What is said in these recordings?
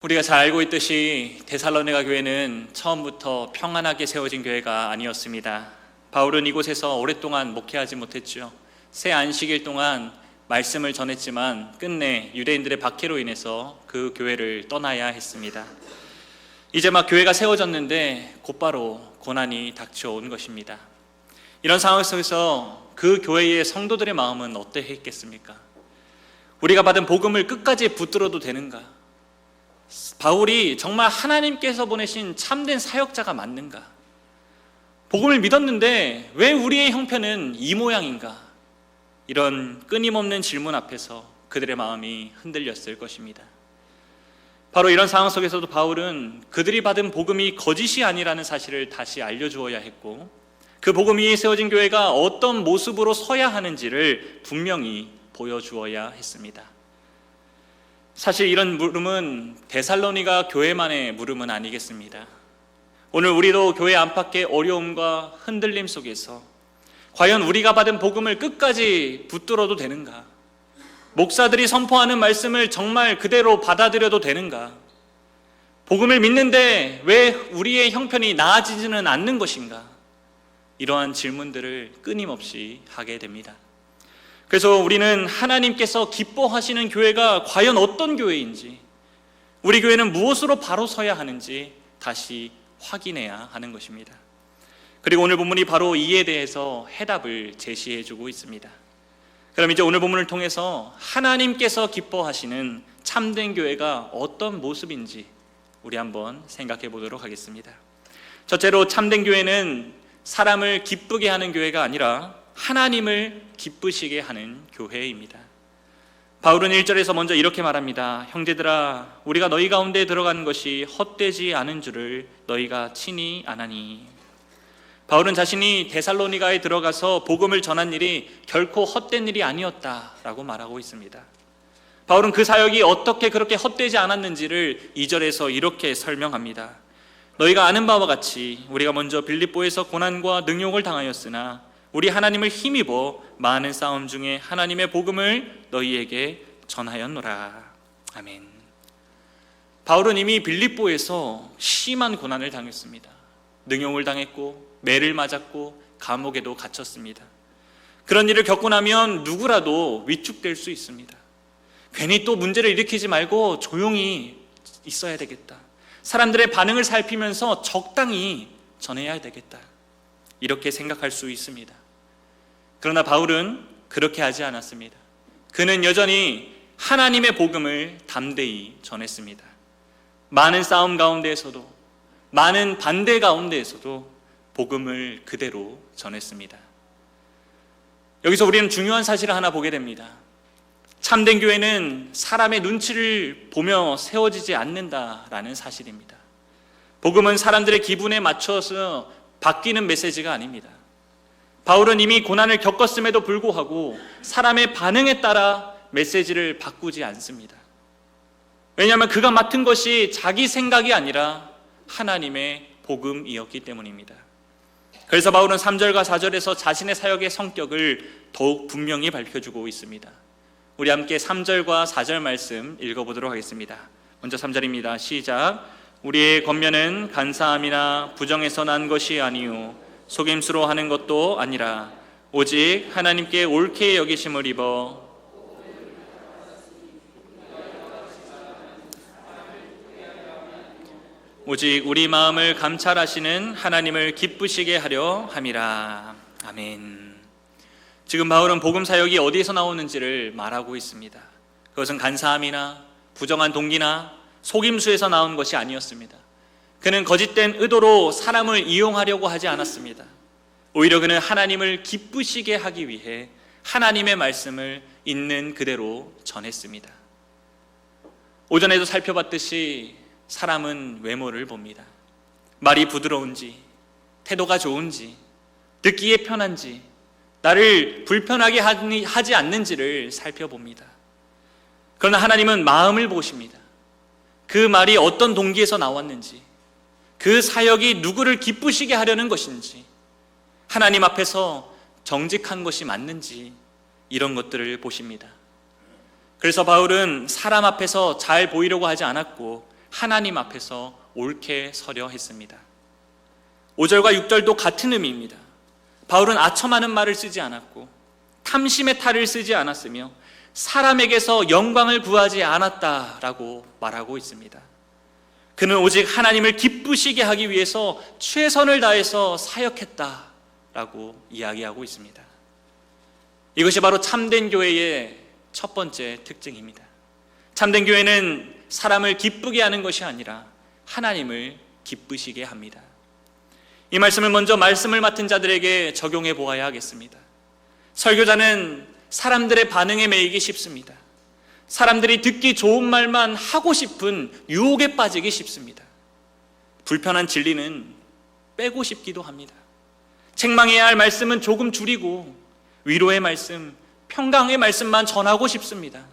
우리가 잘 알고 있듯이 데살로니가 교회는 처음부터 평안하게 세워진 교회가 아니었습니다. 바울은 이곳에서 오랫동안 목회하지 못했죠. 새 안식일 동안 말씀을 전했지만 끝내 유대인들의 박해로 인해서 그 교회를 떠나야 했습니다. 이제 막 교회가 세워졌는데 곧바로 고난이 닥쳐온 것입니다. 이런 상황 속에서 그 교회의 성도들의 마음은 어떠했겠습니까? 우리가 받은 복음을 끝까지 붙들어도 되는가? 바울이 정말 하나님께서 보내신 참된 사역자가 맞는가? 복음을 믿었는데 왜 우리의 형편은 이 모양인가? 이런 끊임없는 질문 앞에서 그들의 마음이 흔들렸을 것입니다. 바로 이런 상황 속에서도 바울은 그들이 받은 복음이 거짓이 아니라는 사실을 다시 알려주어야 했고, 그 복음 위에 세워진 교회가 어떤 모습으로 서야 하는지를 분명히 보여주어야 했습니다. 사실 이런 물음은 데살로니가 교회만의 물음은 아니겠습니다. 오늘 우리도 교회 안팎의 어려움과 흔들림 속에서 과연 우리가 받은 복음을 끝까지 붙들어도 되는가? 목사들이 선포하는 말씀을 정말 그대로 받아들여도 되는가? 복음을 믿는데 왜 우리의 형편이 나아지지는 않는 것인가? 이러한 질문들을 끊임없이 하게 됩니다. 그래서 우리는 하나님께서 기뻐하시는 교회가 과연 어떤 교회인지, 우리 교회는 무엇으로 바로 서야 하는지 다시 확인해야 하는 것입니다. 그리고 오늘 본문이 바로 이에 대해서 해답을 제시해주고 있습니다. 그럼 이제 오늘 본문을 통해서 하나님께서 기뻐하시는 참된 교회가 어떤 모습인지 우리 한번 생각해 보도록 하겠습니다. 첫째로, 참된 교회는 사람을 기쁘게 하는 교회가 아니라 하나님을 기쁘시게 하는 교회입니다. 바울은 1절에서 먼저 이렇게 말합니다. 형제들아, 우리가 너희 가운데 들어가는 것이 헛되지 않은 줄을 너희가 친히 아나니. 바울은 자신이 데살로니가에 들어가서 복음을 전한 일이 결코 헛된 일이 아니었다라고 말하고 있습니다. 바울은 그 사역이 어떻게 그렇게 헛되지 않았는지를 2절에서 이렇게 설명합니다. 너희가 아는 바와 같이 우리가 먼저 빌립보에서 고난과 능욕을 당하였으나 우리 하나님을 힘입어 많은 싸움 중에 하나님의 복음을 너희에게 전하였노라. 아멘. 바울은 이미 빌립보에서 심한 고난을 당했습니다. 능욕을 당했고 매를 맞았고 감옥에도 갇혔습니다. 그런 일을 겪고 나면 누구라도 위축될 수 있습니다. 괜히 또 문제를 일으키지 말고 조용히 있어야 되겠다. 사람들의 반응을 살피면서 적당히 전해야 되겠다. 이렇게 생각할 수 있습니다. 그러나 바울은 그렇게 하지 않았습니다. 그는 여전히 하나님의 복음을 담대히 전했습니다. 많은 싸움 가운데에서도, 많은 반대 가운데에서도 복음을 그대로 전했습니다. 여기서 우리는 중요한 사실을 하나 보게 됩니다. 참된 교회는 사람의 눈치를 보며 세워지지 않는다라는 사실입니다. 복음은 사람들의 기분에 맞춰서 바뀌는 메시지가 아닙니다. 바울은 이미 고난을 겪었음에도 불구하고 사람의 반응에 따라 메시지를 바꾸지 않습니다. 왜냐하면 그가 맡은 것이 자기 생각이 아니라 하나님의 복음이었기 때문입니다. 그래서 바울은 3절과 4절에서 자신의 사역의 성격을 더욱 분명히 밝혀주고 있습니다. 우리 함께 3절과 4절 말씀 읽어보도록 하겠습니다. 먼저 3절입니다. 시작. 우리의 권면은 간사함이나 부정에서 난 것이 아니요 속임수로 하는 것도 아니라 오직 하나님께 옳게 여기심을 입어 오직 우리 마음을 감찰하시는 하나님을 기쁘시게 하려 함이라. 아멘. 지금 바울은 복음 사역이 어디에서 나오는지를 말하고 있습니다. 그것은 간사함이나 부정한 동기나 속임수에서 나온 것이 아니었습니다. 그는 거짓된 의도로 사람을 이용하려고 하지 않았습니다. 오히려 그는 하나님을 기쁘시게 하기 위해 하나님의 말씀을 있는 그대로 전했습니다. 오전에도 살펴봤듯이 사람은 외모를 봅니다. 말이 부드러운지, 태도가 좋은지, 듣기에 편한지, 나를 불편하게 하지 않는지를 살펴봅니다. 그러나 하나님은 마음을 보십니다. 그 말이 어떤 동기에서 나왔는지, 그 사역이 누구를 기쁘시게 하려는 것인지, 하나님 앞에서 정직한 것이 맞는지, 이런 것들을 보십니다. 그래서 바울은 사람 앞에서 잘 보이려고 하지 않았고 하나님 앞에서 옳게 서려 했습니다. 5절과 6절도 같은 의미입니다. 바울은 아첨하는 말을 쓰지 않았고 탐심의 탈을 쓰지 않았으며 사람에게서 영광을 구하지 않았다라고 말하고 있습니다. 그는 오직 하나님을 기쁘시게 하기 위해서 최선을 다해서 사역했다라고 이야기하고 있습니다. 이것이 바로 참된 교회의 첫 번째 특징입니다. 참된 교회는 사람을 기쁘게 하는 것이 아니라 하나님을 기쁘시게 합니다. 이 말씀을 먼저 말씀을 맡은 자들에게 적용해 보아야 하겠습니다. 설교자는 사람들의 반응에 매이기 쉽습니다. 사람들이 듣기 좋은 말만 하고 싶은 유혹에 빠지기 쉽습니다. 불편한 진리는 빼고 싶기도 합니다. 책망해야 할 말씀은 조금 줄이고 위로의 말씀, 평강의 말씀만 전하고 싶습니다.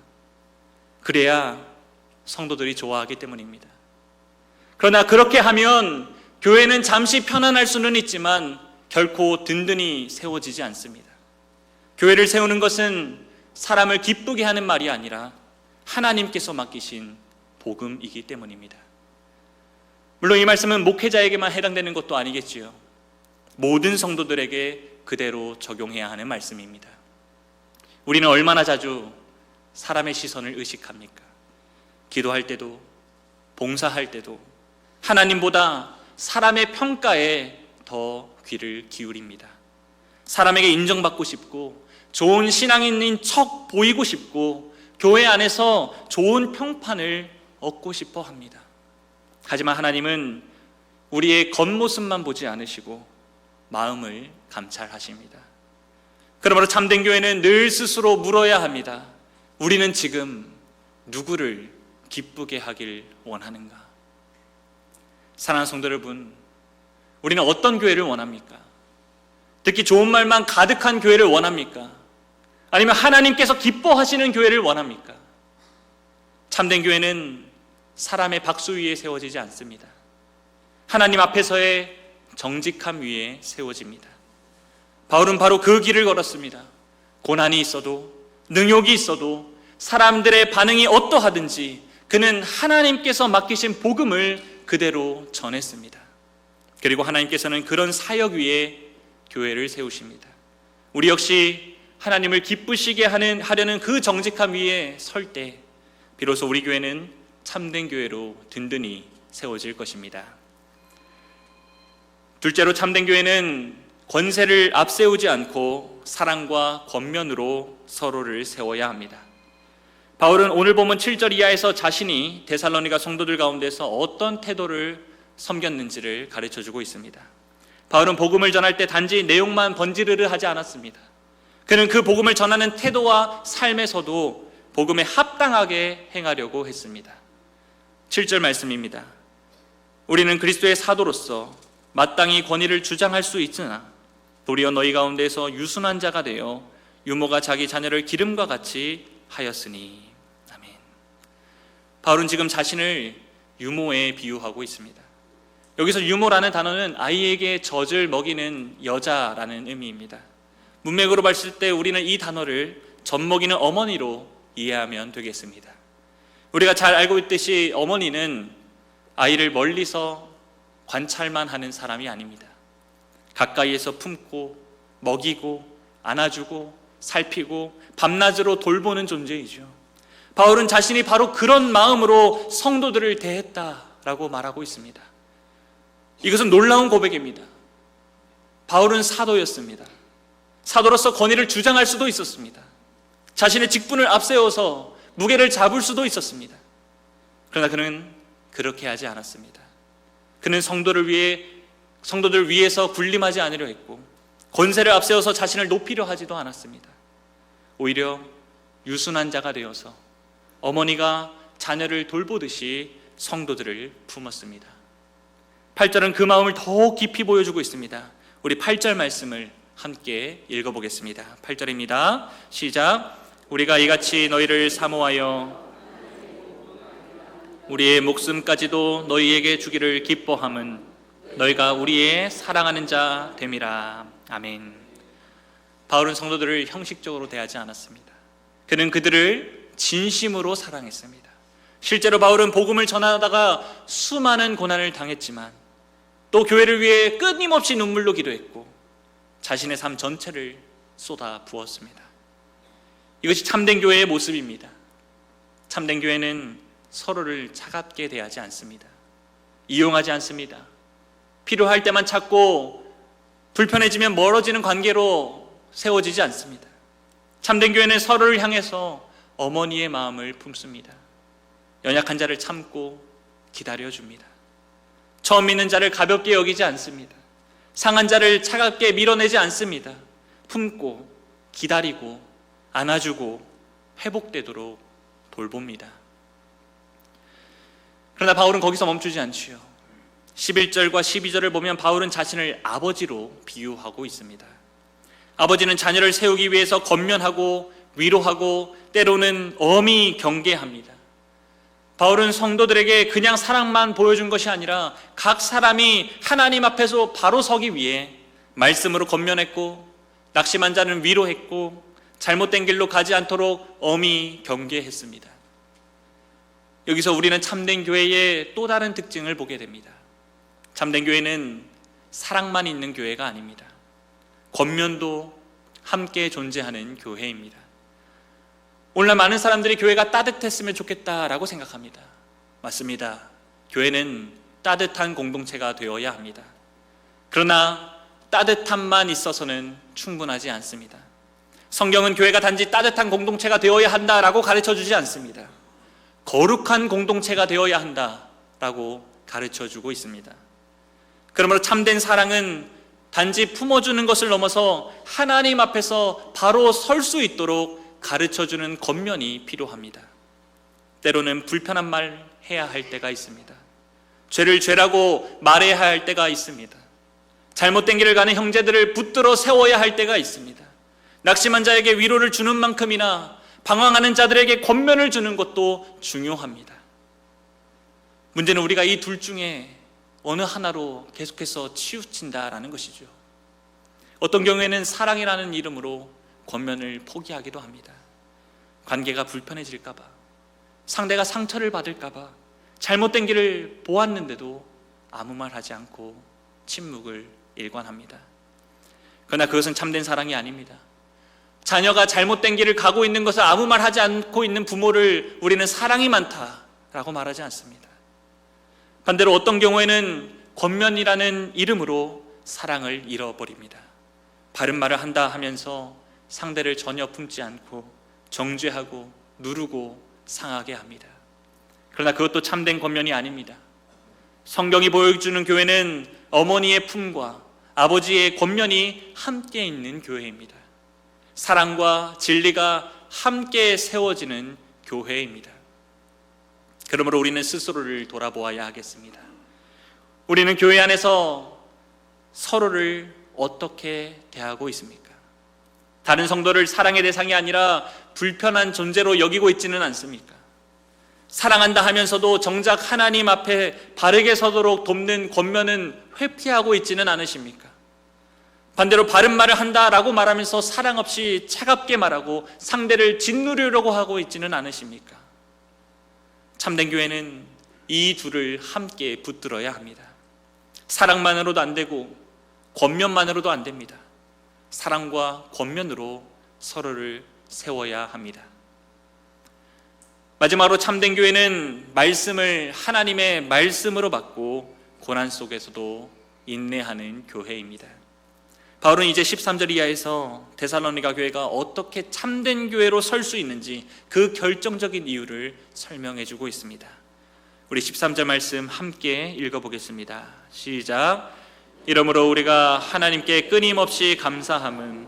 그래야 성도들이 좋아하기 때문입니다. 그러나 그렇게 하면 교회는 잠시 편안할 수는 있지만 결코 든든히 세워지지 않습니다. 교회를 세우는 것은 사람을 기쁘게 하는 말이 아니라 하나님께서 맡기신 복음이기 때문입니다. 물론 이 말씀은 목회자에게만 해당되는 것도 아니겠지요. 모든 성도들에게 그대로 적용해야 하는 말씀입니다. 우리는 얼마나 자주 사람의 시선을 의식합니까? 기도할 때도, 봉사할 때도 하나님보다 사람의 평가에 더 귀를 기울입니다. 사람에게 인정받고 싶고 좋은 신앙인인 척 보이고 싶고 교회 안에서 좋은 평판을 얻고 싶어 합니다. 하지만 하나님은 우리의 겉모습만 보지 않으시고 마음을 감찰하십니다. 그러므로 참된 교회는 늘 스스로 물어야 합니다. 우리는 지금 누구를 기쁘게 하길 원하는가? 사랑하는 성도 여러분, 우리는 어떤 교회를 원합니까? 듣기 좋은 말만 가득한 교회를 원합니까? 아니면 하나님께서 기뻐하시는 교회를 원합니까? 참된 교회는 사람의 박수 위에 세워지지 않습니다. 하나님 앞에서의 정직함 위에 세워집니다. 바울은 바로 그 길을 걸었습니다. 고난이 있어도 능욕이 있어도 사람들의 반응이 어떠하든지 그는 하나님께서 맡기신 복음을 그대로 전했습니다. 그리고 하나님께서는 그런 사역 위에 교회를 세우십니다. 우리 역시 하나님을 기쁘시게 하려는 그 정직함 위에 설 때 비로소 우리 교회는 참된 교회로 든든히 세워질 것입니다. 둘째로 참된 교회는 권세를 앞세우지 않고 사랑과 권면으로 서로를 세워야 합니다. 바울은 오늘 본문 7절 이하에서 자신이 데살로니가 성도들 가운데서 어떤 태도를 섬겼는지를 가르쳐주고 있습니다. 바울은 복음을 전할 때 단지 내용만 번지르르 하지 않았습니다. 그는 그 복음을 전하는 태도와 삶에서도 복음에 합당하게 행하려고 했습니다. 7절 말씀입니다. 우리는 그리스도의 사도로서 마땅히 권위를 주장할 수 있으나 도리어 너희 가운데서 유순한 자가 되어 유모가 자기 자녀를 기름과 같이 하였으니. 아멘. 바울은 지금 자신을 유모에 비유하고 있습니다. 여기서 유모라는 단어는 아이에게 젖을 먹이는 여자라는 의미입니다. 문맥으로 봤을 때 우리는 이 단어를 젖 먹이는 어머니로 이해하면 되겠습니다. 우리가 잘 알고 있듯이 어머니는 아이를 멀리서 관찰만 하는 사람이 아닙니다. 가까이에서 품고 먹이고 안아주고 살피고 밤낮으로 돌보는 존재이죠. 바울은 자신이 바로 그런 마음으로 성도들을 대했다라고 말하고 있습니다. 이것은 놀라운 고백입니다. 바울은 사도였습니다. 사도로서 권위를 주장할 수도 있었습니다. 자신의 직분을 앞세워서 무게를 잡을 수도 있었습니다. 그러나 그는 그렇게 하지 않았습니다. 그는 성도들 위해서 군림하지 않으려 했고 권세를 앞세워서 자신을 높이려 하지도 않았습니다. 오히려 유순한 자가 되어서 어머니가 자녀를 돌보듯이 성도들을 품었습니다. 8절은 그 마음을 더 깊이 보여주고 있습니다. 우리 8절 말씀을 함께 읽어보겠습니다. 8절입니다. 시작. 우리가 이같이 너희를 사모하여 우리의 목숨까지도 너희에게 주기를 기뻐함은 너희가 우리의 사랑하는 자 됨이라. 아멘. 바울은 성도들을 형식적으로 대하지 않았습니다. 그는 그들을 진심으로 사랑했습니다. 실제로 바울은 복음을 전하다가 수많은 고난을 당했지만 또 교회를 위해 끊임없이 눈물로 기도했고 자신의 삶 전체를 쏟아 부었습니다. 이것이 참된 교회의 모습입니다. 참된 교회는 서로를 차갑게 대하지 않습니다. 이용하지 않습니다. 필요할 때만 찾고 불편해지면 멀어지는 관계로 세워지지 않습니다. 참된 교회는 서로를 향해서 어머니의 마음을 품습니다. 연약한 자를 참고 기다려줍니다. 처음 믿는 자를 가볍게 여기지 않습니다. 상한 자를 차갑게 밀어내지 않습니다. 품고 기다리고 안아주고 회복되도록 돌봅니다. 그러나 바울은 거기서 멈추지 않지요. 11절과 12절을 보면 바울은 자신을 아버지로 비유하고 있습니다. 아버지는 자녀를 세우기 위해서 권면하고 위로하고 때로는 엄히 경계합니다. 바울은 성도들에게 그냥 사랑만 보여준 것이 아니라 각 사람이 하나님 앞에서 바로 서기 위해 말씀으로 권면했고 낙심한 자는 위로했고 잘못된 길로 가지 않도록 엄히 경계했습니다. 여기서 우리는 참된 교회의 또 다른 특징을 보게 됩니다. 참된 교회는 사랑만 있는 교회가 아닙니다. 권면도 함께 존재하는 교회입니다. 오늘날 많은 사람들이 교회가 따뜻했으면 좋겠다라고 생각합니다. 맞습니다. 교회는 따뜻한 공동체가 되어야 합니다. 그러나 따뜻함만 있어서는 충분하지 않습니다. 성경은 교회가 단지 따뜻한 공동체가 되어야 한다라고 가르쳐주지 않습니다. 거룩한 공동체가 되어야 한다라고 가르쳐주고 있습니다. 그러므로 참된 사랑은 단지 품어주는 것을 넘어서 하나님 앞에서 바로 설 수 있도록 가르쳐주는 권면이 필요합니다. 때로는 불편한 말 해야 할 때가 있습니다. 죄를 죄라고 말해야 할 때가 있습니다. 잘못된 길을 가는 형제들을 붙들어 세워야 할 때가 있습니다. 낙심한 자에게 위로를 주는 만큼이나 방황하는 자들에게 권면을 주는 것도 중요합니다. 문제는 우리가 이 둘 중에 어느 하나로 계속해서 치우친다라는 것이죠. 어떤 경우에는 사랑이라는 이름으로 권면을 포기하기도 합니다. 관계가 불편해질까 봐, 상대가 상처를 받을까 봐 잘못된 길을 보았는데도 아무 말 하지 않고 침묵을 일관합니다. 그러나 그것은 참된 사랑이 아닙니다. 자녀가 잘못된 길을 가고 있는 것을 아무 말 하지 않고 있는 부모를 우리는 사랑이 많다라고 말하지 않습니다. 반대로 어떤 경우에는 권면이라는 이름으로 사랑을 잃어버립니다. 바른 말을 한다 하면서 상대를 전혀 품지 않고 정죄하고 누르고 상하게 합니다. 그러나 그것도 참된 권면이 아닙니다. 성경이 보여주는 교회는 어머니의 품과 아버지의 권면이 함께 있는 교회입니다. 사랑과 진리가 함께 세워지는 교회입니다. 그러므로 우리는 스스로를 돌아보아야 하겠습니다. 우리는 교회 안에서 서로를 어떻게 대하고 있습니까? 다른 성도를 사랑의 대상이 아니라 불편한 존재로 여기고 있지는 않습니까? 사랑한다 하면서도 정작 하나님 앞에 바르게 서도록 돕는 권면은 회피하고 있지는 않으십니까? 반대로 바른 말을 한다라고 말하면서 사랑 없이 차갑게 말하고 상대를 짓누르려고 하고 있지는 않으십니까? 참된 교회는 이 둘을 함께 붙들어야 합니다. 사랑만으로도 안 되고 권면만으로도 안 됩니다. 사랑과 권면으로 서로를 세워야 합니다. 마지막으로 참된 교회는 말씀을 하나님의 말씀으로 받고 고난 속에서도 인내하는 교회입니다. 바울은 이제 13절 이하에서 데살로니가 교회가 어떻게 참된 교회로 설 수 있는지 그 결정적인 이유를 설명해 주고 있습니다. 우리 13절 말씀 함께 읽어보겠습니다. 시작. 이러므로 우리가 하나님께 끊임없이 감사함은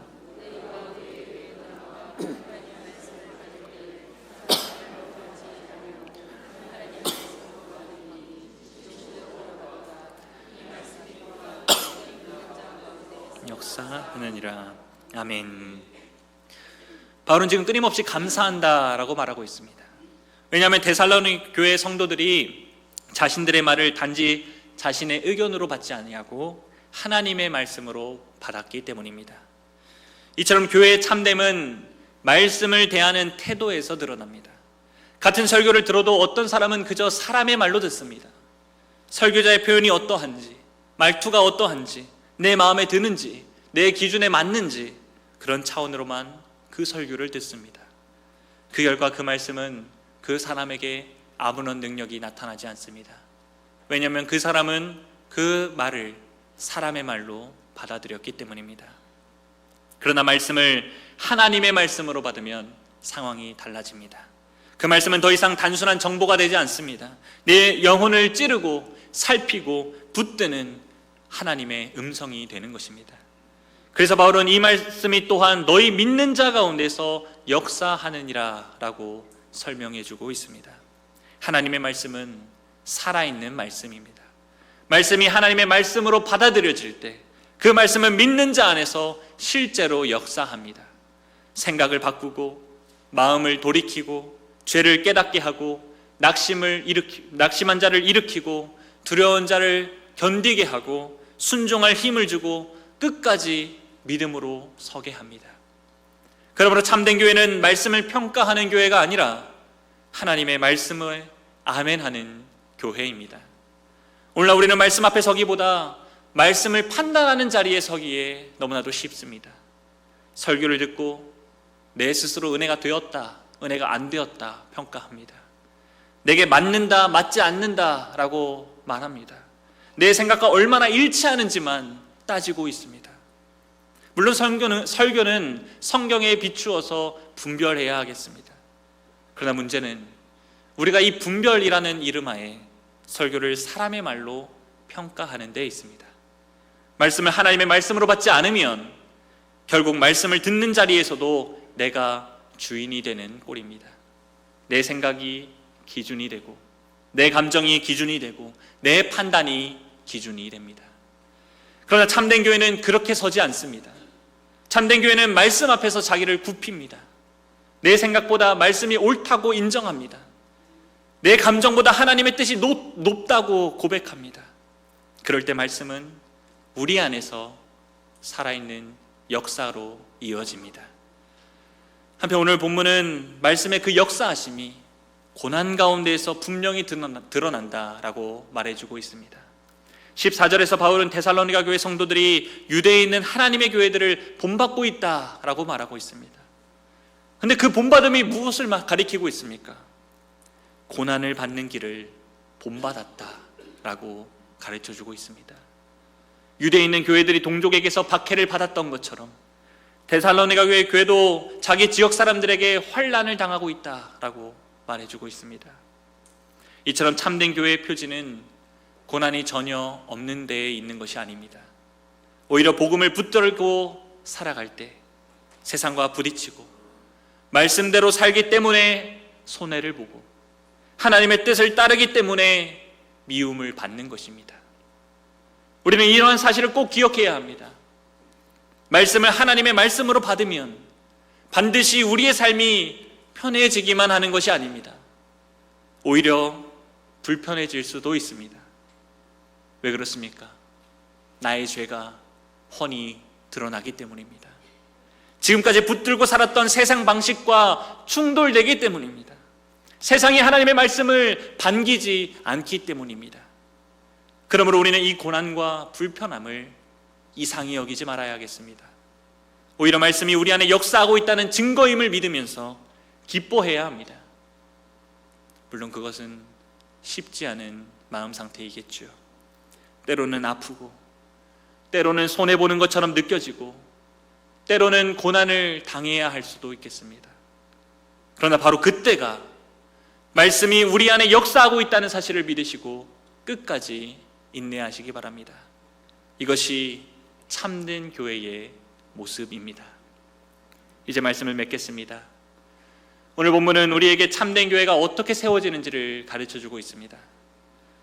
역사하느니라. 아멘. 바울은 지금 끊임없이 감사한다라고 말하고 있습니다. 왜냐하면 데살로니 교회 성도들이 자신들의 말을 단지 자신의 의견으로 받지 아니하고 하나님의 말씀으로 받았기 때문입니다. 이처럼 교회의 참됨은 말씀을 대하는 태도에서 드러납니다. 같은 설교를 들어도 어떤 사람은 그저 사람의 말로 듣습니다. 설교자의 표현이 어떠한지, 말투가 어떠한지, 내 마음에 드는지, 내 기준에 맞는지 그런 차원으로만 그 설교를 듣습니다. 그 결과 그 말씀은 그 사람에게 아무런 능력이 나타나지 않습니다. 왜냐하면 그 사람은 그 말을 사람의 말로 받아들였기 때문입니다. 그러나 말씀을 하나님의 말씀으로 받으면 상황이 달라집니다. 그 말씀은 더 이상 단순한 정보가 되지 않습니다. 내 영혼을 찌르고 살피고 붙드는 하나님의 음성이 되는 것입니다. 그래서 바울은 이 말씀이 또한 너희 믿는 자 가운데서 역사하느니라 라고 설명해 주고 있습니다. 하나님의 말씀은 살아있는 말씀입니다. 말씀이 하나님의 말씀으로 받아들여질 때 그 말씀은 믿는 자 안에서 실제로 역사합니다. 생각을 바꾸고 마음을 돌이키고 죄를 깨닫게 하고 낙심한 자를 일으키고 두려운 자를 견디게 하고 순종할 힘을 주고 끝까지 믿음으로 서게 합니다. 그러므로 참된 교회는 말씀을 평가하는 교회가 아니라 하나님의 말씀을 아멘하는 교회입니다. 오늘날 우리는 말씀 앞에 서기보다 말씀을 판단하는 자리에 서기에 너무나도 쉽습니다. 설교를 듣고 내 스스로 은혜가 되었다, 은혜가 안 되었다 평가합니다. 내게 맞는다, 맞지 않는다 라고 말합니다. 내 생각과 얼마나 일치하는지만 따지고 있습니다. 물론 설교는 성경에 비추어서 분별해야 하겠습니다. 그러나 문제는 우리가 이 분별이라는 이름하에 설교를 사람의 말로 평가하는 데 있습니다. 말씀을 하나님의 말씀으로 받지 않으면 결국 말씀을 듣는 자리에서도 내가 주인이 되는 꼴입니다. 내 생각이 기준이 되고 내 감정이 기준이 되고 내 판단이 기준이 됩니다. 그러나 참된 교회는 그렇게 서지 않습니다. 참된 교회는 말씀 앞에서 자기를 굽힙니다. 내 생각보다 말씀이 옳다고 인정합니다. 내 감정보다 하나님의 뜻이 높다고 고백합니다. 그럴 때 말씀은 우리 안에서 살아있는 역사로 이어집니다. 한편 오늘 본문은 말씀의 그 역사하심이 고난 가운데에서 분명히 드러난다라고 말해주고 있습니다. 14절에서 바울은 데살로니가 교회 성도들이 유대에 있는 하나님의 교회들을 본받고 있다라고 말하고 있습니다. 그런데 그 본받음이 무엇을 가리키고 있습니까? 고난을 받는 길을 본받았다라고 가르쳐주고 있습니다. 유대에 있는 교회들이 동족에게서 박해를 받았던 것처럼 데살로니가 교회도 자기 지역 사람들에게 환난을 당하고 있다라고 말해주고 있습니다. 이처럼 참된 교회의 표지는 고난이 전혀 없는 데에 있는 것이 아닙니다. 오히려 복음을 붙들고 살아갈 때 세상과 부딪히고 말씀대로 살기 때문에 손해를 보고 하나님의 뜻을 따르기 때문에 미움을 받는 것입니다. 우리는 이러한 사실을 꼭 기억해야 합니다. 말씀을 하나님의 말씀으로 받으면 반드시 우리의 삶이 편해지기만 하는 것이 아닙니다. 오히려 불편해질 수도 있습니다. 왜 그렇습니까? 나의 죄가 훤히 드러나기 때문입니다. 지금까지 붙들고 살았던 세상 방식과 충돌되기 때문입니다. 세상이 하나님의 말씀을 반기지 않기 때문입니다. 그러므로 우리는 이 고난과 불편함을 이상히 여기지 말아야 하겠습니다. 오히려 말씀이 우리 안에 역사하고 있다는 증거임을 믿으면서 기뻐해야 합니다. 물론 그것은 쉽지 않은 마음 상태이겠죠. 때로는 아프고 때로는 손해보는 것처럼 느껴지고 때로는 고난을 당해야 할 수도 있겠습니다. 그러나 바로 그때가 말씀이 우리 안에 역사하고 있다는 사실을 믿으시고 끝까지 인내하시기 바랍니다. 이것이 참된 교회의 모습입니다. 이제 말씀을 맺겠습니다. 오늘 본문은 우리에게 참된 교회가 어떻게 세워지는지를 가르쳐주고 있습니다.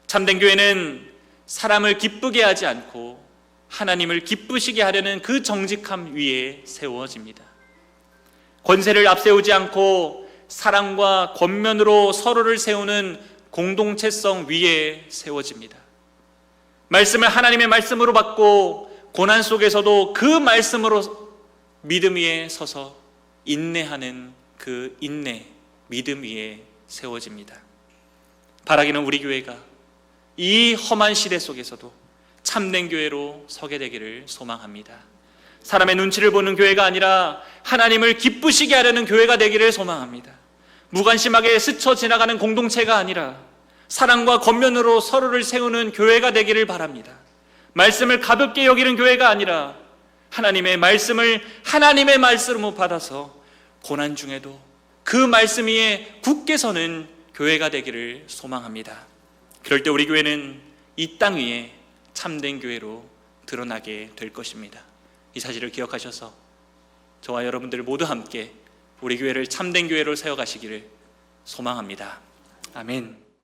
참된 교회는 사람을 기쁘게 하지 않고 하나님을 기쁘시게 하려는 그 정직함 위에 세워집니다. 권세를 앞세우지 않고 사랑과 권면으로 서로를 세우는 공동체성 위에 세워집니다. 말씀을 하나님의 말씀으로 받고 고난 속에서도 그 말씀으로 믿음 위에 서서 인내하는 그 인내, 믿음 위에 세워집니다. 바라기는 우리 교회가 이 험한 시대 속에서도 참된 교회로 서게 되기를 소망합니다. 사람의 눈치를 보는 교회가 아니라 하나님을 기쁘시게 하려는 교회가 되기를 소망합니다. 무관심하게 스쳐 지나가는 공동체가 아니라 사랑과 권면으로 서로를 세우는 교회가 되기를 바랍니다. 말씀을 가볍게 여기는 교회가 아니라 하나님의 말씀을 하나님의 말씀으로 받아서 고난 중에도 그 말씀 위에 굳게 서는 교회가 되기를 소망합니다. 그럴 때 우리 교회는 이 땅 위에 참된 교회로 드러나게 될 것입니다. 이 사실을 기억하셔서 저와 여러분들 모두 함께 우리 교회를 참된 교회로 세워가시기를 소망합니다. 아멘.